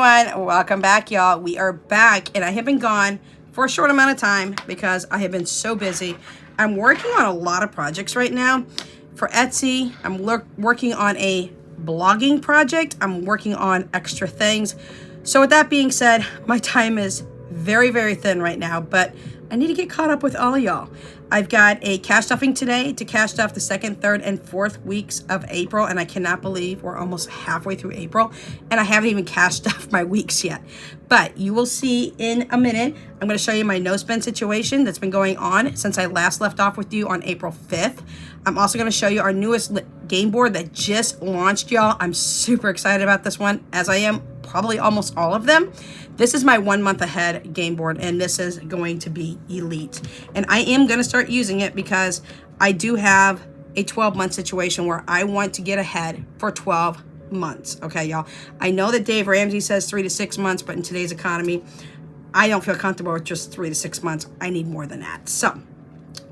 everyone, welcome back, y'all. We are back, and I have been gone for a short amount of time because I have been so busy. I'm working on a lot of projects right now. For Etsy, I'm working on a blogging project. I'm working on extra things. So with that being said, my time is very, very thin right now, but I need to get caught up with all of y'all. I've got a cash stuffing today to cash stuff the 2nd, 3rd, and 4th weeks of April, and I cannot believe we're almost halfway through April, and I haven't even cash stuffed my weeks yet. But you will see in a minute. I'm going to show you my no spend situation that's been going on since I last left off with you on April 5th. I'm also going to show you our newest game board that just launched, y'all. I'm super excited about this one, as I am probably almost all of them. This is my 1 month ahead game board, and this is going to be elite. And I am going to start using it because I do have a 12-month situation where I want to get ahead for 12 months. Okay, y'all. I know that Dave Ramsey says 3 to 6 months, but in today's economy, I don't feel comfortable with just 3 to 6 months. I need more than that. So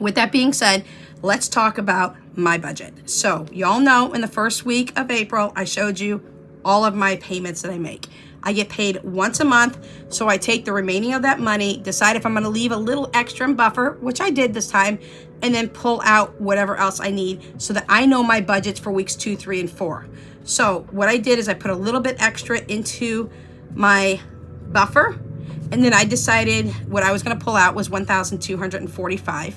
with that being said, let's talk about my budget. So y'all know in the first week of April, I showed you all of my payments that I make. I get paid once a month, so I take the remaining of that money, decide if I'm going to leave a little extra in buffer, which I did this time, and then pull out whatever else I need so that I know my budgets for weeks 2, 3, and 4. So what I did is I put a little bit extra into my buffer, and then I decided what I was going to pull out was $1,245.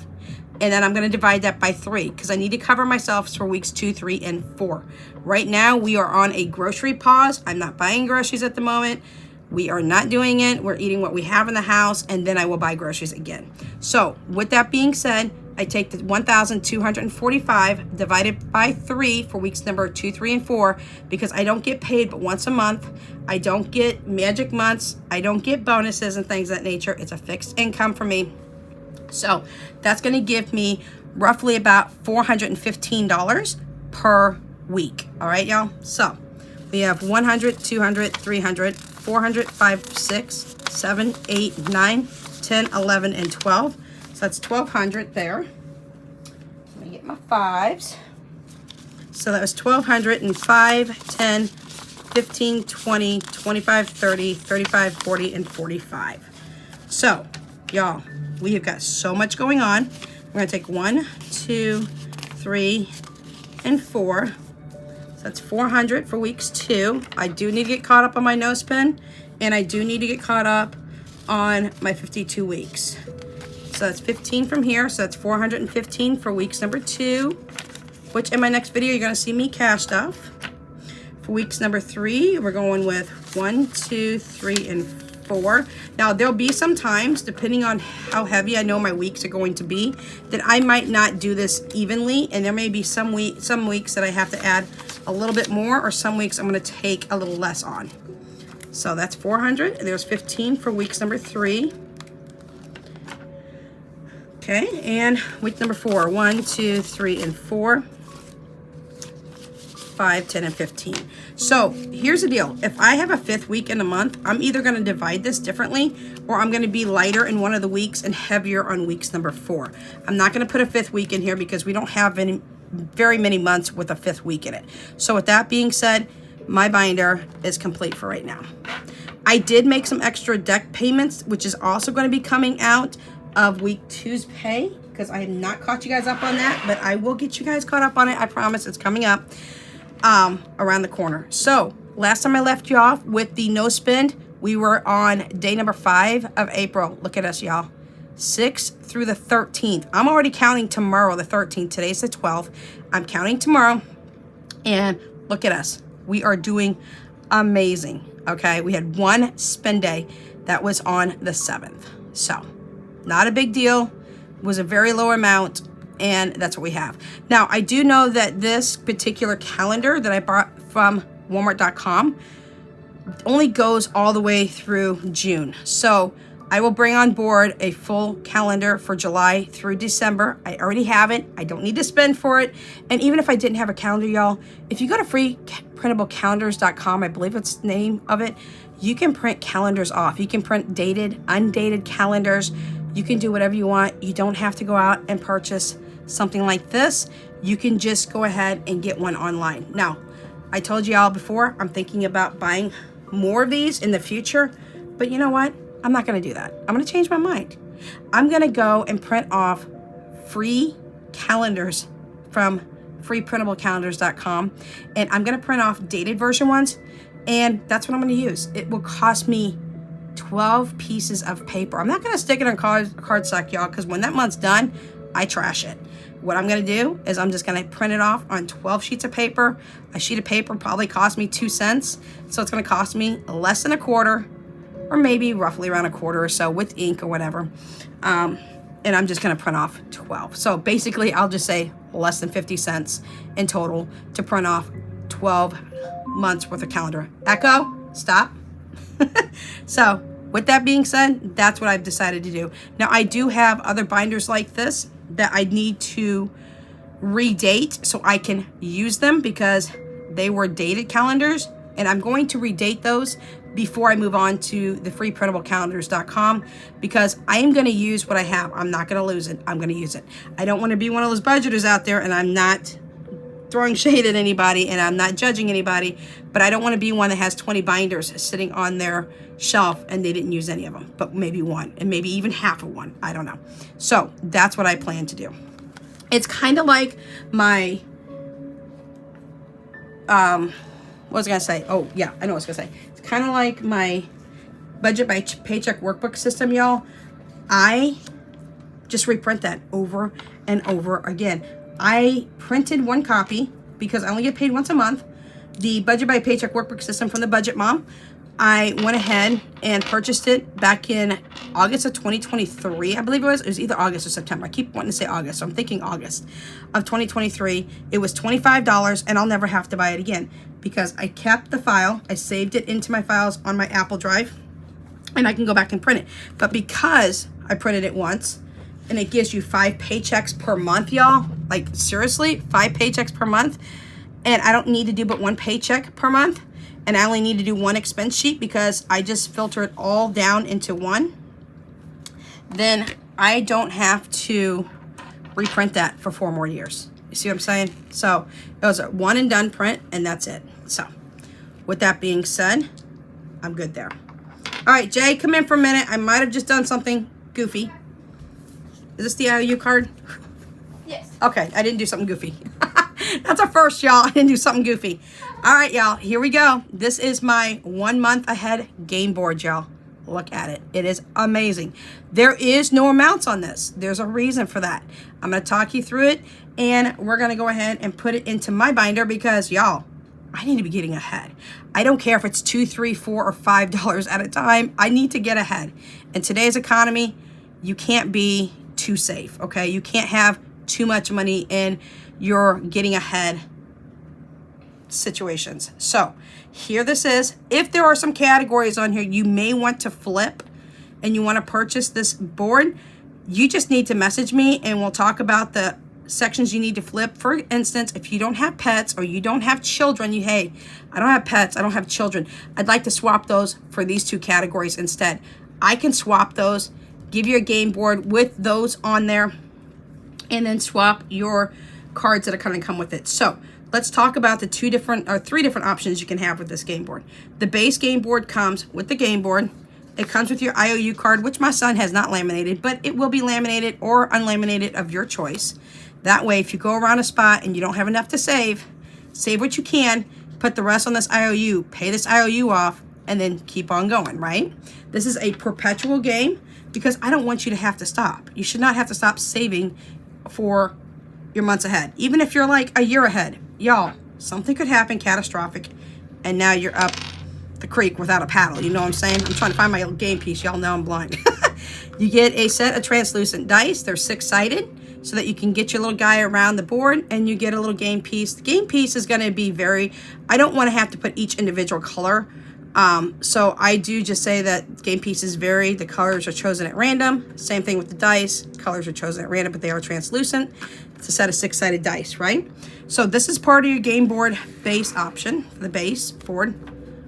And then I'm going to divide that by 3 because I need to cover myself for weeks 2, 3, and 4. Right now, we are on a grocery pause. I'm not buying groceries at the moment. We are not doing it. We're eating what we have in the house, and then I will buy groceries again. So with that being said, I take the 1,245 divided by 3 for weeks number 2, 3, and 4 because I don't get paid but once a month. I don't get magic months. I don't get bonuses and things of that nature. It's a fixed income for me. So that's going to give me roughly about $415 per week. All right, y'all. So we have 100, 200, 300, 400, 5, 6, 7, 8, 9, 10, 11, and 12. So that's 1,200 there. Let me get my fives. So that was 1,200 and 5, 10, 15, 20, 25, 30, 35, 40, and 45. So, y'all, we have got so much going on. We're going to take 1, 2, 3, and 4. So that's 400 for weeks 2. I do need to get caught up on my no spend, and I do need to get caught up on my 52 weeks. So that's 15 from here. So that's 415 for weeks number 2, which in my next video, you're going to see me cash stuff. For weeks number 3, we're going with 1, 2, 3, and 4. Now, there'll be some times, depending on how heavy I know my weeks are going to be, that I might not do this evenly, and there may be some weeks that I have to add a little bit more, or some weeks I'm going to take a little less on. So that's 400. There's 15 for weeks number 3. Okay, and week number 4, 1, 2, 3, and 4. 5, 10, and 15. So here's the deal. If I have a 5th week in a month, I'm either going to divide this differently, or I'm going to be lighter in one of the weeks and heavier on weeks number 4. I'm not going to put a 5th week in here because we don't have very many months with a 5th week in it. So with that being said, my binder is complete for right now. I did make some extra deck payments, which is also going to be coming out of week 2's pay, because I have not caught you guys up on that, but I will get you guys caught up on it. I promise. It's coming up around the corner. So last time I left you off with the no spend, we were on day number 5 of April. Look at us, y'all. 6 through the 13th. I'm already counting tomorrow, the 13th. Today's the 12th. I'm counting tomorrow, and look at us. We are doing amazing. Okay, we had one spend day that was on the 7th. So not a big deal. It was a very low amount, and that's what we have. Now, I do know that this particular calendar that I bought from Walmart.com only goes all the way through June. So I will bring on board a full calendar for July through December. I already have it. I don't need to spend for it. And even if I didn't have a calendar, y'all, if you go to freeprintablecalendars.com, I believe it's the name of it, you can print calendars off. You can print dated, undated calendars. You can do whatever you want. You don't have to go out and purchase something like this. You can just go ahead and get one online. Now, I told you all before, I'm thinking about buying more of these in the future, but you know what? I'm not going to do that. I'm going to change my mind. I'm going to go and print off free calendars from freeprintablecalendars.com, and I'm going to print off dated version ones, and that's what I'm going to use. It will cost me 12 pieces of paper. I'm not going to stick it on cardstock, y'all, because when that month's done, I trash it. What I'm going to do is I'm just going to print it off on 12 sheets of paper. A sheet of paper probably cost me 2 cents, so it's going to cost me less than a quarter, or maybe roughly around a quarter or so with ink or whatever. And I'm just going to print off 12. So basically, I'll just say less than 50 cents in total to print off 12 months worth of calendar. Echo, stop. So with that being said, that's what I've decided to do. Now, I do have other binders like this that I need to redate so I can use them because they were dated calendars, and I'm going to redate those before I move on to the freeprintablecalendars.com because I am going to use what I have. I'm not going to lose it. I'm going to use it. I don't want to be one of those budgeters out there, and I'm not throwing shade at anybody and I'm not judging anybody, but I don't want to be one that has 20 binders sitting on their shelf and they didn't use any of them, but maybe one, and maybe even half of one. I don't know. So that's what I plan to do. It's kind of like my, what was I going to say? Oh yeah, I know what I was going to say. It's kind of like my budget by paycheck workbook system, y'all. I just reprint that over and over again. I printed one copy because I only get paid once a month. The budget by paycheck workbook system from the Budget Mom. I went ahead and purchased it back in August of 2023. I believe it was. It was either August or September. I keep wanting to say August, so I'm thinking August of 2023. It was $25, and I'll never have to buy it again because I kept the file. I saved it into my files on my Apple Drive, and I can go back and print it. But because I printed it once, and it gives you 5 paychecks per month, y'all. Like, seriously, 5 paychecks per month. And I don't need to do but 1 paycheck per month. And I only need to do 1 expense sheet because I just filter it all down into one. Then I don't have to reprint that for 4 more years. You see what I'm saying? So it was a one and done print, and that's it. So with that being said, I'm good there. All right, Jay, come in for a minute. I might have just done something goofy. Is this the IOU card? Yes. Okay, I didn't do something goofy. That's a first, y'all. I didn't do something goofy. All right, y'all, here we go. This is my 1 month ahead game board, y'all. Look at it. It is amazing. There is no amounts on this. There's a reason for that. I'm going to talk you through it, and we're going to go ahead and put it into my binder because, y'all, I need to be getting ahead. I don't care if it's $2, $3, $4, or $5 at a time. I need to get ahead. In today's economy, you can't be too safe, okay? You can't have too much money in your getting ahead situations. So here this is. If there are some categories on here you may want to flip and you want to purchase this board, you just need to message me and we'll talk about the sections you need to flip. For instance, if you don't have pets or you don't have children, hey, I don't have pets, I don't have children, I'd like to swap those for these 2 categories instead. I can swap those, give you a game board with those on there, and then swap your cards that are going to come with it. So let's talk about the 3 different options you can have with this game board. The base game board comes with the game board. It comes with your IOU card, which my son has not laminated, but it will be laminated or unlaminated of your choice. That way, if you go around a spot and you don't have enough to save what you can, put the rest on this IOU, pay this IOU off, and then keep on going, right? This is a perpetual game because I don't want you to have to stop. You should not have to stop saving for your months ahead. Even if you're like a year ahead, y'all, something could happen catastrophic and now you're up the creek without a paddle. You know what I'm saying? I'm trying to find my game piece. Y'all know I'm blind. You get a set of translucent dice. They're 6-sided so that you can get your little guy around the board and you get a little game piece. The game piece is going to be I don't want to have to put each individual color. So I do just say that game pieces vary. The colors are chosen at random. Same thing with the dice. Colors are chosen at random, but they are translucent. It's a set of 6-sided dice, right? So this is part of your game board base option, the base board,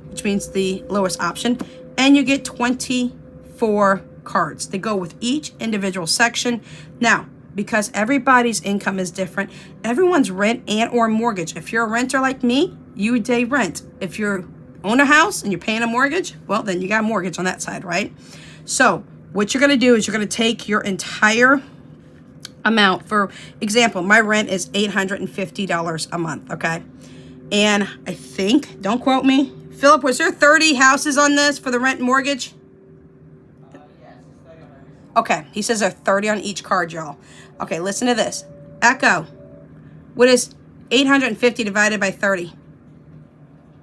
which means the lowest option. And you get 24 cards. They go with each individual section. Now, because everybody's income is different, everyone's rent and or mortgage. If you're a renter like me, you would day rent. If you're own a house and you're paying a mortgage, well, then you got a mortgage on that side, right? So what you're going to do is you're going to take your entire amount. For example, my rent is $850 a month, okay? And I think, don't quote me, Philip, was there 30 houses on this for the rent and mortgage? Yes, it's 30 on every. Okay, he says there are 30 on each card, y'all. Okay, listen to this. Echo, what is 850 divided by 30?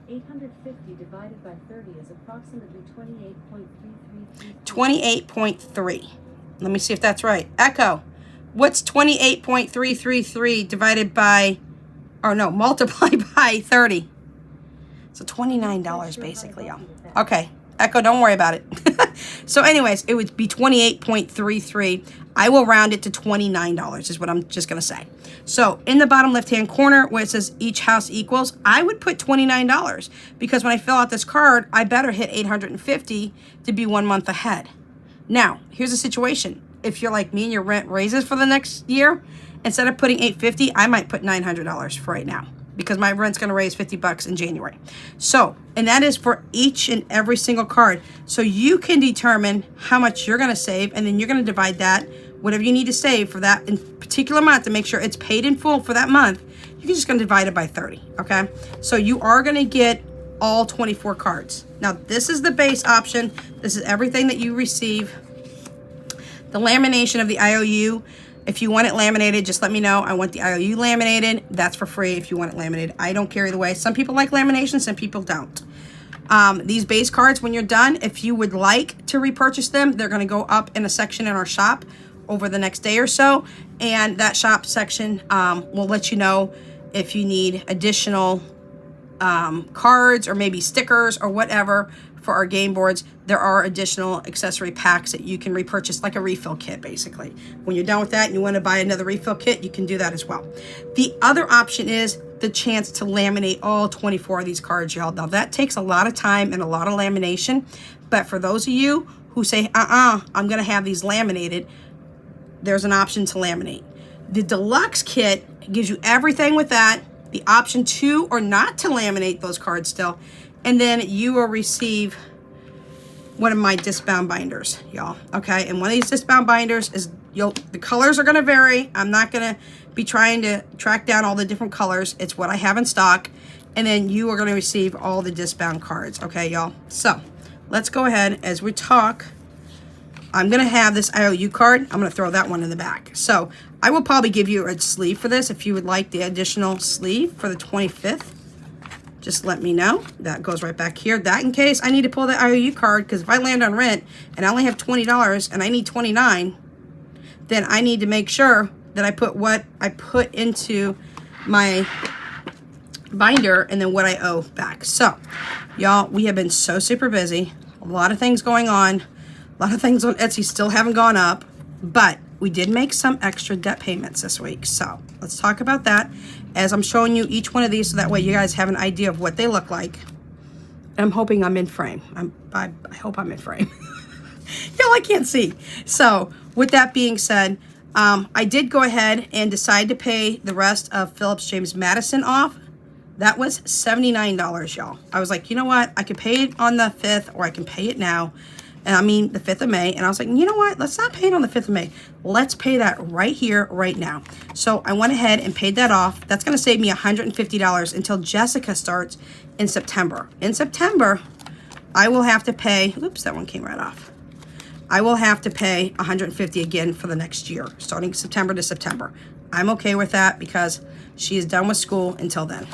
850 divided by 30 is approximately 28.333. 28.3. Let me see if that's right. Echo, what's 28.333 divided by, or no, multiplied by 30? So $29 basically, y'all. Okay, Echo, don't worry about it. So anyways, it would be 28.33. I will round it to $29 is what I'm just going to say. So in the bottom left-hand corner where it says each house equals, I would put $29 because when I fill out this card, I better hit 850 to be 1 month ahead. Now, here's the situation. If you're like me and your rent raises for the next year, instead of putting $850, I might put $900 for right now because my rent's going to raise $50 in January. So, and that is for each and every single card. So you can determine how much you're going to save, and then you're going to divide that, whatever you need to save for that in particular month to make sure it's paid in full for that month. You're just going to divide it by 30, okay? So you are going to get all 24 cards. Now, this is the base option. This is everything that you receive. The lamination of the IOU, if you want it laminated, just let me know. I want the IOU laminated. That's for free if you want it laminated. I don't care either way. Some people like lamination, some people don't. These base cards, when you're done, if you would like to repurchase them, they're going to go up in a section in our shop over the next day or so. And that shop section will let you know if you need additional cards or maybe stickers or whatever for our game boards. There are additional accessory packs that you can repurchase, like a refill kit, basically. When you're done with that and you want to buy another refill kit, you can do that as well. The other option is the chance to laminate all 24 of these cards, y'all. Now, that takes a lot of time and a lot of lamination, but for those of you who say, I'm going to have these laminated, there's an option to laminate. The deluxe kit gives you everything with that, the option to or not to laminate those cards still, and then you will receive one of my disc bound binders, y'all. Okay, and one of these disc bound binders is, the colors are going to vary. I'm not going to be trying to track down all the different colors. It's what I have in stock, and then you are going to receive all the disc bound cards. Okay, y'all. So let's go ahead as we talk. I'm going to have this IOU card. I'm going to throw that one in the back. So I will probably give you a sleeve for this if you would like the additional sleeve for the 25th. Just let me know. That goes right back here. That in case I need to pull the IOU card, because if I land on rent and I only have $20 and I need $29, then I need to make sure that I put what I put into my binder and then what I owe back. So, y'all, we have been so super busy. A lot of things going on. A lot of things on Etsy still haven't gone up, but we did make some extra debt payments this week. So let's talk about that as I'm showing you each one of these so that way you guys have an idea of what they look like. And I'm hoping I'm in frame. I hope I'm in frame. Y'all, I can't see. So with that being said, I did go ahead and decide to pay the rest of Phillips James Madison off. That was $79, y'all. I was like, you know what? I could pay it on the 5th or I can pay it now. And I mean the 5th of May. And I was like, you know what? Let's not pay it on the 5th of May. Let's pay that right here, right now. So I went ahead and paid that off. That's going to save me $150 until Jessica starts in September. In September, I will have to pay, oops, that one came right off. I will have to pay $150 again for the next year, starting September to September. I'm okay with that because she is done with school until then.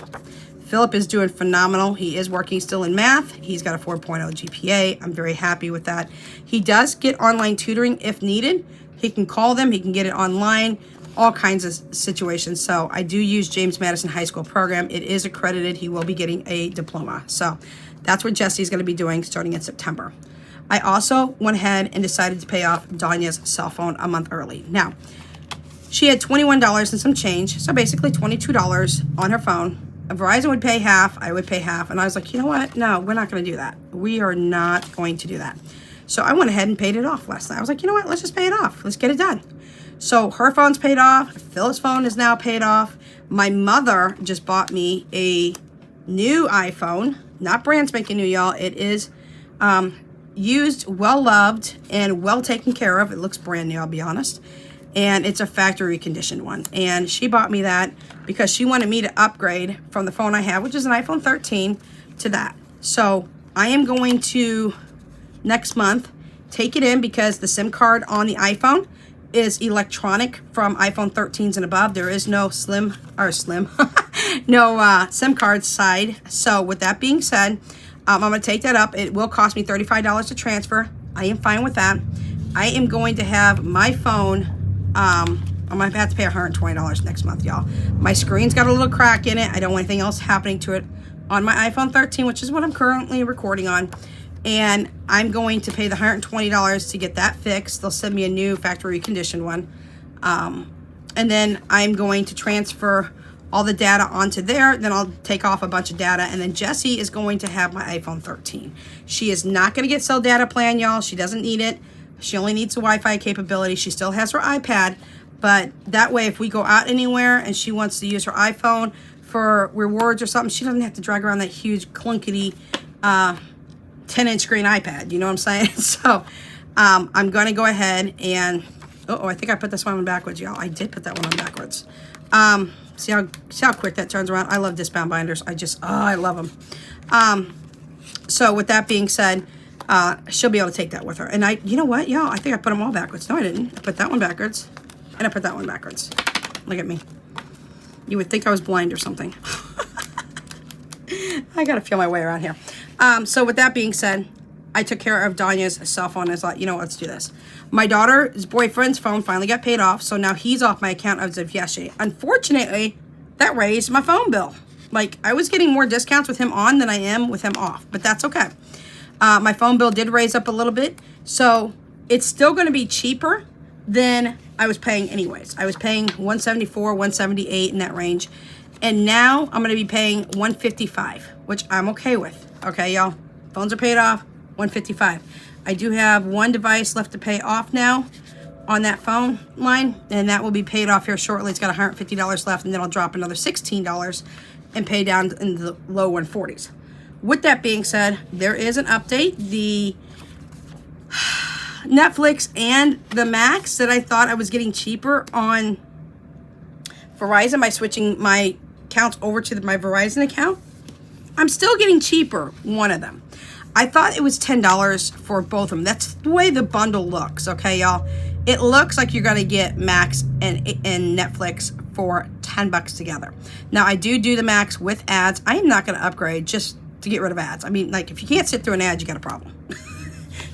Philip is doing phenomenal. He is working still in math. He's got a 4.0 GPA. I'm very happy with that. He does get online tutoring if needed. He can call them. He can get it online, all kinds of situations. So I do use James Madison High School program. It is accredited. He will be getting a diploma. So that's what Jesse's going to be doing starting in September. I also went ahead and decided to pay off Danya's cell phone a month early. Now, she had $21 and some change, so basically $22 on her phone. Verizon would pay half, I would pay half, and I was like, you know what? No, we're not going to do that. We are not going to do that. So I went ahead and paid it off last night. I was like, you know what? Let's just pay it off. Let's get it done. So her phone's paid off. Phil's phone is now paid off. My mother just bought me a new iPhone, not brand spanking new, y'all. It is used, well loved, and well taken care of. It looks brand new, I'll be honest. And it's a factory conditioned one. And she bought me that because she wanted me to upgrade from the phone I have, which is an iPhone 13, to that. So I am going to, next month, take it in because the SIM card on the iPhone is electronic from iPhone 13s and above. There is no no SIM card side. So with that being said, I'm going to take that up. It will cost me $35 to transfer. I am fine with that. I am going to have my phone, I'm going to have to pay $120 next month, y'all. My screen's got a little crack in it. I don't want anything else happening to it on my iPhone 13, which is what I'm currently recording on. And I'm going to pay the $120 to get that fixed. They'll send me a new factory conditioned one. And then I'm going to transfer all the data onto there. Then I'll take off a bunch of data. And then Jessie is going to have my iPhone 13. She is not going to get cell data plan, y'all. She doesn't need it. She only needs a Wi-Fi capability. She still has her iPad. But that way, if we go out anywhere and she wants to use her iPhone for rewards or something, she doesn't have to drag around that huge clunkety 10-inch screen iPad. You know what I'm saying? So I'm going to go ahead and... Oh, I think I put this one on backwards, y'all. I did put that one on backwards. See how quick that turns around? I love discbound binders. I love them. So with that being said, she'll be able to take that with her. And you know what, y'all? I think I put them all backwards. No, I didn't. I put that one backwards. And I put that one backwards. Look at me. You would think I was blind or something. I got to feel my way around here. So with that being said, I took care of Danya's cell phone. I thought, you know what, let's do this. My daughter's boyfriend's phone finally got paid off, so now he's off my account as of yesterday. Unfortunately, that raised my phone bill. Like, I was getting more discounts with him on than I am with him off, but that's okay. My phone bill did raise up a little bit, so it's still going to be cheaper than I was paying anyways. I was paying $174, $178 in that range, and now I'm going to be paying $155, which I'm okay with. Okay, y'all? Phones are paid off, $155. I do have one device left to pay off now on that phone line, and that will be paid off here shortly. It's got $150 left, and then I'll drop another $16 and pay down in the low 140s. With that being said, there is an update. The Netflix and the Max that I thought I was getting cheaper on Verizon by switching my accounts over to my Verizon account, I'm still getting cheaper, one of them. I thought it was $10 for both of them. That's the way the bundle looks, okay, y'all? It looks like you're going to get Max and Netflix for $10 together. Now, I do the Max with ads. I am not going to upgrade just to get rid of ads. I mean, like, if you can't sit through an ad, you got a problem.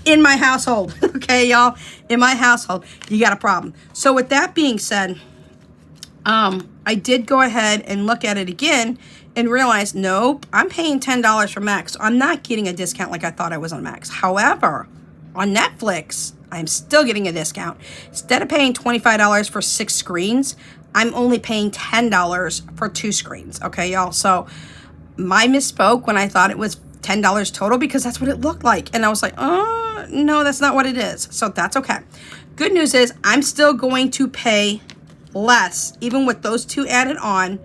In my household, okay, y'all? In my household, you got a problem. So with that being said, I did go ahead and look at it again and realized, nope, I'm paying $10 for Max. So I'm not getting a discount like I thought I was on Max. However, on Netflix, I'm still getting a discount. Instead of paying $25 for 6 screens, I'm only paying $10 for 2 screens. Okay, y'all? So my misspoke when I thought it was $10 total because that's what it looked like. And I was like, oh, no, that's not what it is. So that's okay. Good news is I'm still going to pay less, even with those 2 added on.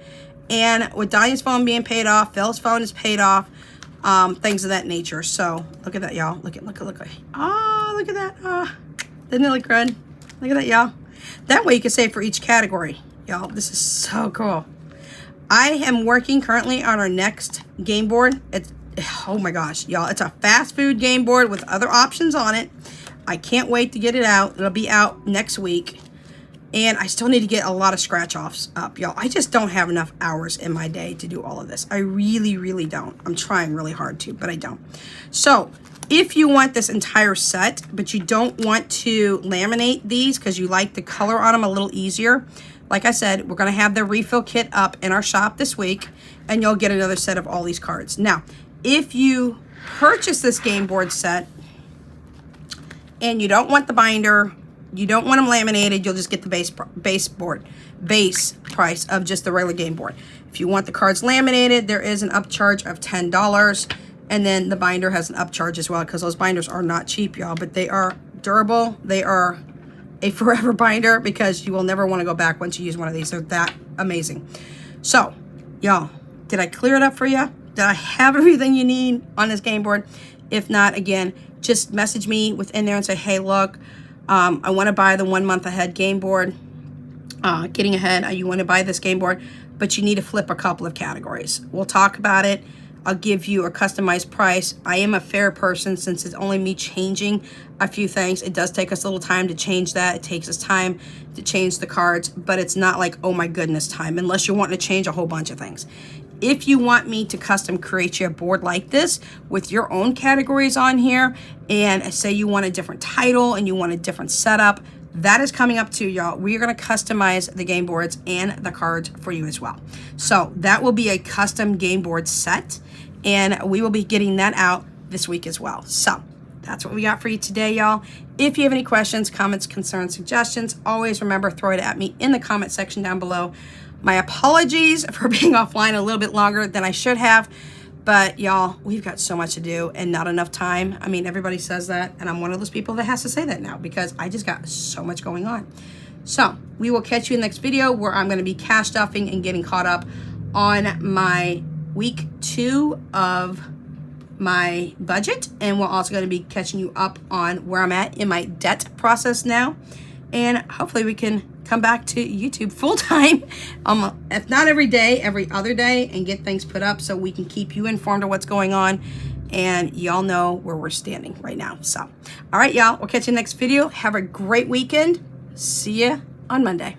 And with Danya's phone being paid off, Phil's phone is paid off, things of that nature. So look at that, y'all. Look. Oh, look at that. Doesn't it look good? Look at that, y'all. That way you can save for each category. Y'all, this is so cool. I am working currently on our next game board. Oh my gosh, y'all. It's a fast food game board with other options on it. I can't wait to get it out. It'll be out next week. And I still need to get a lot of scratch-offs up, y'all. I just don't have enough hours in my day to do all of this. I really, really don't. I'm trying really hard to, but I don't. So if you want this entire set, but you don't want to laminate these because you like the color on them a little easier, like I said, we're going to have the refill kit up in our shop this week, and you'll get another set of all these cards. Now, if you purchase this game board set and you don't want the binder, you don't want them laminated, you'll just get the base price of just the regular game board. If you want the cards laminated, there is an upcharge of $10, and then the binder has an upcharge as well because those binders are not cheap, y'all, but they are durable. They are a forever binder because you will never want to go back once you use one of these. They're that amazing. So, y'all, did I clear it up for you? did I have everything you need on this game board? If not, again, just message me within there and say, hey, look, I want to buy the 1 month ahead game board. Getting ahead, you want to buy this game board, but you need to flip a couple of categories. We'll talk about it. I'll give you a customized price. I am a fair person since it's only me changing a few things. It does take us a little time to change that. It takes us time to change the cards, but it's not like, oh my goodness, time, unless you're wanting to change a whole bunch of things. If you want me to custom create you a board like this with your own categories on here, and say you want a different title and you want a different setup, that is coming up too, y'all. We are going to customize the game boards and the cards for you as well. So that will be a custom game board set, and we will be getting that out this week as well. So that's what we got for you today, y'all. If you have any questions, comments, concerns, suggestions, always remember, throw it at me in the comment section down below. My apologies for being offline a little bit longer than I should have, but y'all, we've got so much to do and not enough time. I mean, everybody says that, and I'm one of those people that has to say that now because I just got so much going on. So we will catch you in the next video where I'm going to be cash stuffing and getting caught up on my week 2 of my budget, and we're also going to be catching you up on where I'm at in my debt process now, and hopefully we can come back to YouTube full-time, if not every day, every other day, and get things put up so we can keep you informed of what's going on, and y'all know where we're standing right now. So all right, y'all, we'll catch you in the next video. Have a great weekend. See ya on Monday.